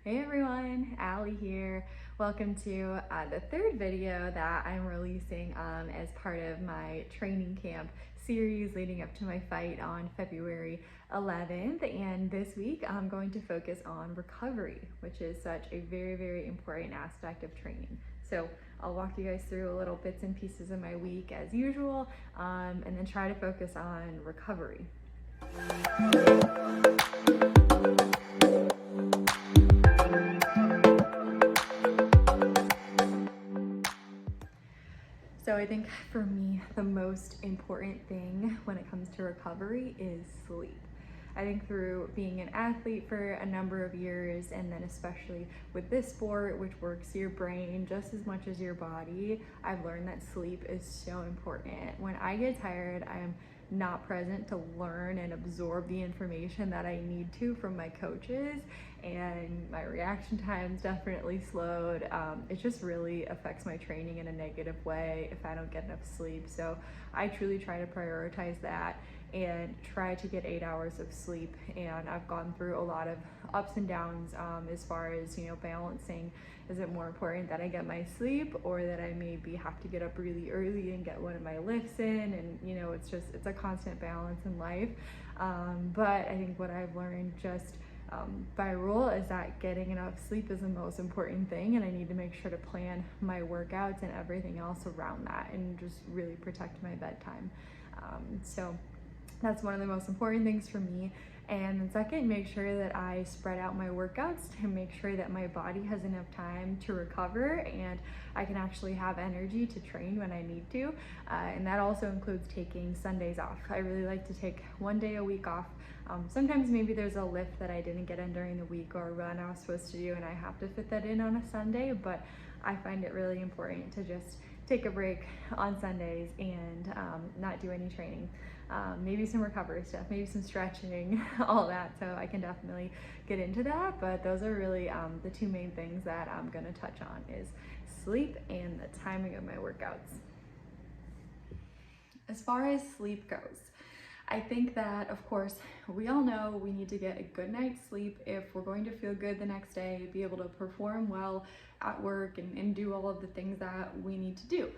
Hey everyone, Allie here. Welcome to the third video that I'm releasing as part of my training camp series leading up to my fight on February 11th. And this week I'm going to focus on recovery, which is such a very important aspect of training. So I'll walk you guys through a little bits and pieces of my week as usual, and then try to focus on recovery. So I think for me, the most important thing when it comes to recovery is sleep. I think through being an athlete for a number of years, and then especially with this sport, which works your brain just as much as your body, I've learned that sleep is so important. When I get tired, I am not present to learn and absorb the information that I need to from my coaches, and my reaction times definitely slowed. It just really affects my training in a negative way if I don't get enough sleep. So I truly try to prioritize that and try to get 8 hours of sleep. And I've gone through a lot of ups and downs as far as, balancing. Is it more important that I get my sleep, or that I maybe have to get up really early and get one of my lifts in? And it's a constant balance in life. But I think what I've learned just by rule is that getting enough sleep is the most important thing, and I need to make sure to plan my workouts and everything else around that and just really protect my bedtime. So that's one of the most important things for me. And then second, make sure that I spread out my workouts to make sure that my body has enough time to recover and I can actually have energy to train when I need to. And that also includes taking Sundays off. I really like to take one day a week off. Sometimes maybe there's a lift that I didn't get in during the week, or a run I was supposed to do and I have to fit that in on a Sunday, but I find it really important to just take a break on Sundays and not do any training. Maybe some recovery stuff, maybe some stretching, all that. So I can definitely get into that, but those are really the two main things that I'm gonna touch on is sleep and the timing of my workouts. As far as sleep goes, I think that, of course, we all know we need to get a good night's sleep if we're going to feel good the next day, be able to perform well at work and do all of the things that we need to do.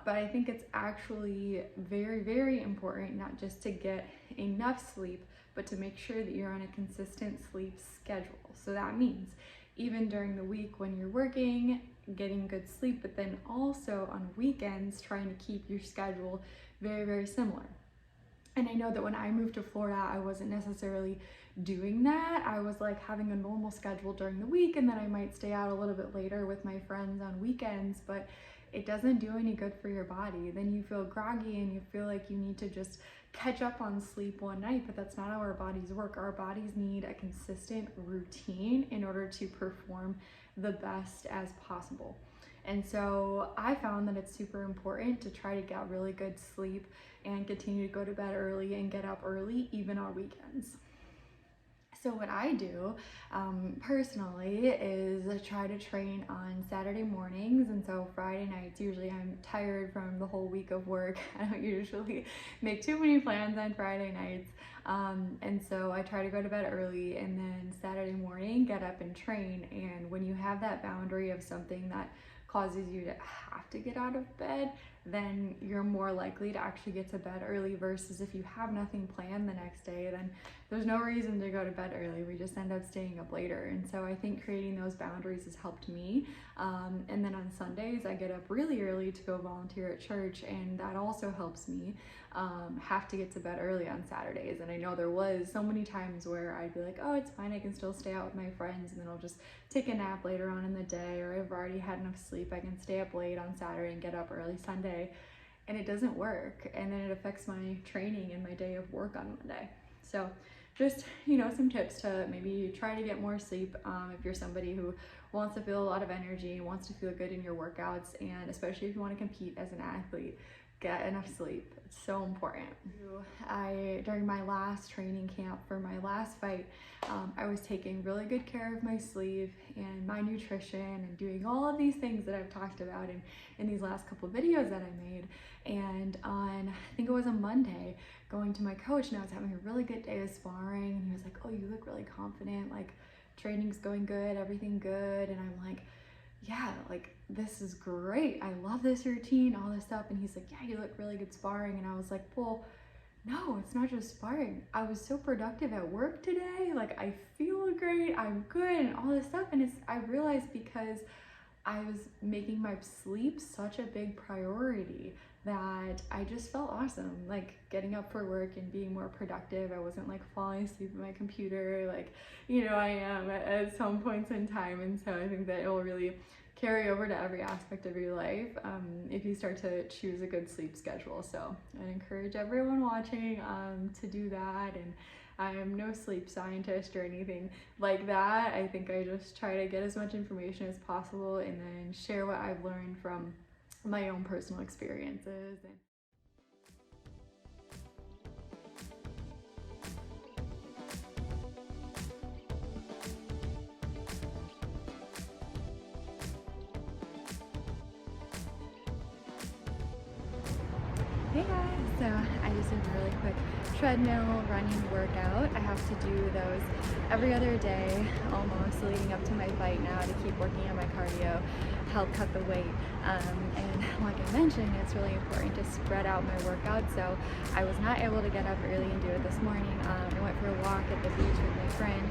But I think it's actually very important not just to get enough sleep, but to make sure that you're on a consistent sleep schedule. So that means even during the week when you're working, getting good sleep, but then also on weekends, trying to keep your schedule very similar. And I know that when I moved to Florida, I wasn't necessarily doing that. I was like having a normal schedule during the week, and then I might stay out a little bit later with my friends on weekends, but it doesn't do any good for your body. Then you feel groggy and you feel like you need to just catch up on sleep one night, but that's not how our bodies work. Our bodies need a consistent routine in order to perform the best as possible. And so I found that it's super important to try to get really good sleep and continue to go to bed early and get up early, even on weekends. So what I do personally is try to train on Saturday mornings, and so Friday nights, usually I'm tired from the whole week of work. I don't usually make too many plans on Friday nights, and so I try to go to bed early, and then Saturday morning get up and train. And when you have that boundary of something that causes you to have to get out of bed, then you're more likely to actually get to bed early, versus if you have nothing planned the next day, then there's no reason to go to bed early. We just end up staying up later. And so I think creating those boundaries has helped me. And then on Sundays, I get up really early to go volunteer at church, and that also helps me have to get to bed early on Saturdays. And I know there was so many times where I'd be like, oh, it's fine, I can still stay out with my friends, and then I'll just take a nap later on in the day, or I've already had enough sleep, I can stay up late on Saturday and get up early Sunday. And it doesn't work, and then it affects my training and my day of work on Monday. So just, some tips to maybe try to get more sleep if you're somebody who wants to feel a lot of energy, wants to feel good in your workouts, and especially if you want to compete as an athlete, get enough sleep. It's so important. During my last training camp for my last fight, I was taking really good care of my sleep and my nutrition and doing all of these things that I've talked about in these last couple of videos that I made. And on, I think it was a Monday, going to my coach, and I was having a really good day of sparring, and he was like, oh, you look really confident, like training's going good, everything good. And I'm like, yeah, like this is great. I love this routine, all this stuff. And he's like, yeah, you look really good sparring. And I was like, well, no, it's not just sparring. I was so productive at work today. Like I feel great, I'm good, and all this stuff. And I realized because I was making my sleep such a big priority that I just felt awesome, like getting up for work and being more productive. I wasn't like falling asleep at my computer like, I am at some points in time. And so I think that it will really carry over to every aspect of your life if you start to choose a good sleep schedule. So I encourage everyone watching to do that. And I am no sleep scientist or anything like that. I think I just try to get as much information as possible and then share what I've learned from my own personal experiences. Hey guys, so I just did a really quick treadmill running workout. I have to do those every other day almost leading up to my fight now to keep working on my cardio, help cut the weight. And like I mentioned, it's really important to spread out my workout. So I was not able to get up early and do it this morning. I went for a walk at the beach with my friend,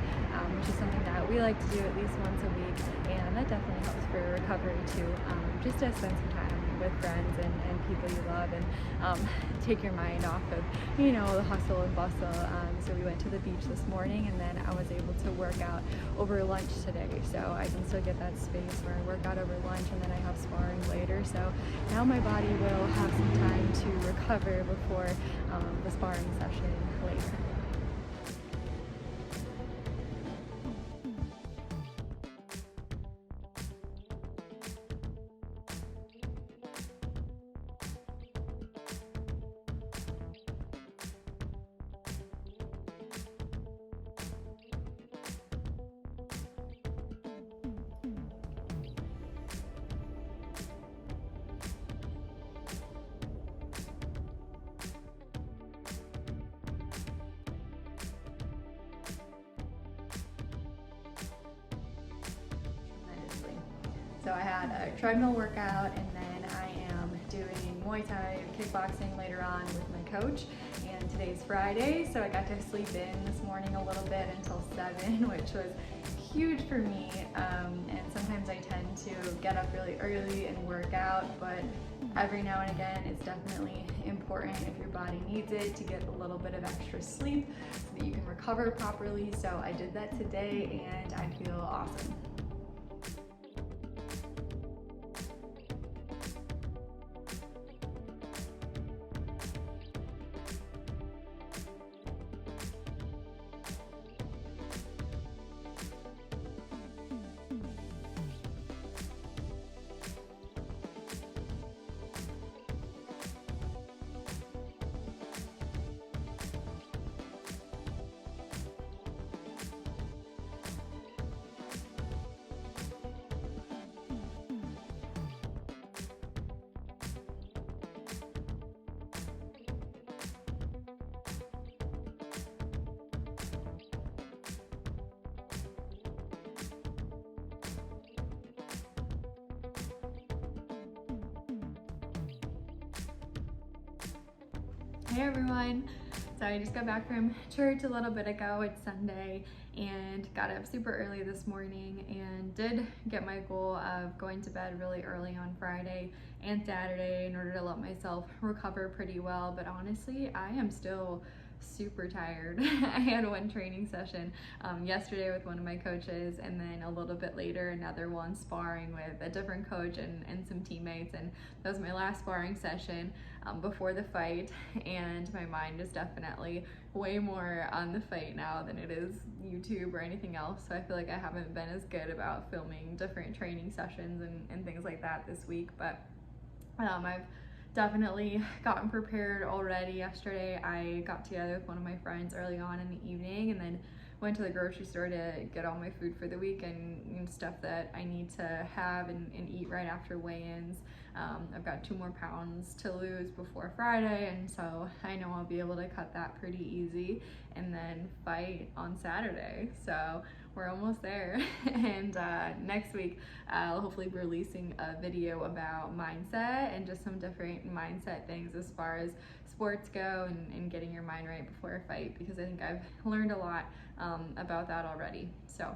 which is something that we like to do at least once a week, and that definitely helps for recovery too, just to spend some time with friends and people you love and take your mind off of the hustle and bustle. So we went to the beach this morning, and then I was able to work out over lunch today, so I can still get that space where I work out over lunch and then I have sparring later. So now my body will have some time to recover before the sparring session later. So I had a treadmill workout, and then I am doing Muay Thai kickboxing later on with my coach. And today's Friday, so I got to sleep in this morning a little bit until 7, which was huge for me. And sometimes I tend to get up really early and work out, but every now and again it's definitely important, if your body needs it, to get a little bit of extra sleep so that you can recover properly. So I did that today and I feel awesome. Hey everyone! So I just got back from church a little bit ago. It's Sunday, and got up super early this morning and did get my goal of going to bed really early on Friday and Saturday in order to let myself recover pretty well. But honestly, I am still super tired. I had one training session yesterday with one of my coaches, and then a little bit later another one sparring with a different coach and some teammates, and that was my last sparring session before the fight. And my mind is definitely way more on the fight now than it is YouTube or anything else. So I feel like I haven't been as good about filming different training sessions and things like that this week, but I've definitely gotten prepared already. Yesterday I got together with one of my friends early on in the evening, and then went to the grocery store to get all my food for the week and stuff that I need to have and eat right after weigh-ins. I've got 2 more pounds to lose before Friday, and so I know I'll be able to cut that pretty easy and then fight on Saturday. So we're almost there. And next week I'll hopefully be releasing a video about mindset and just some different mindset things as far as sports go, and getting your mind right before a fight, because I think I've learned a lot about that already. So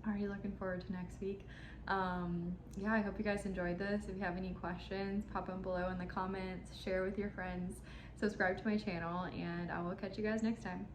already looking forward to next week. Yeah, I hope you guys enjoyed this. If you have any questions, pop them below in the comments, share with your friends, subscribe to my channel, and I will catch you guys next time.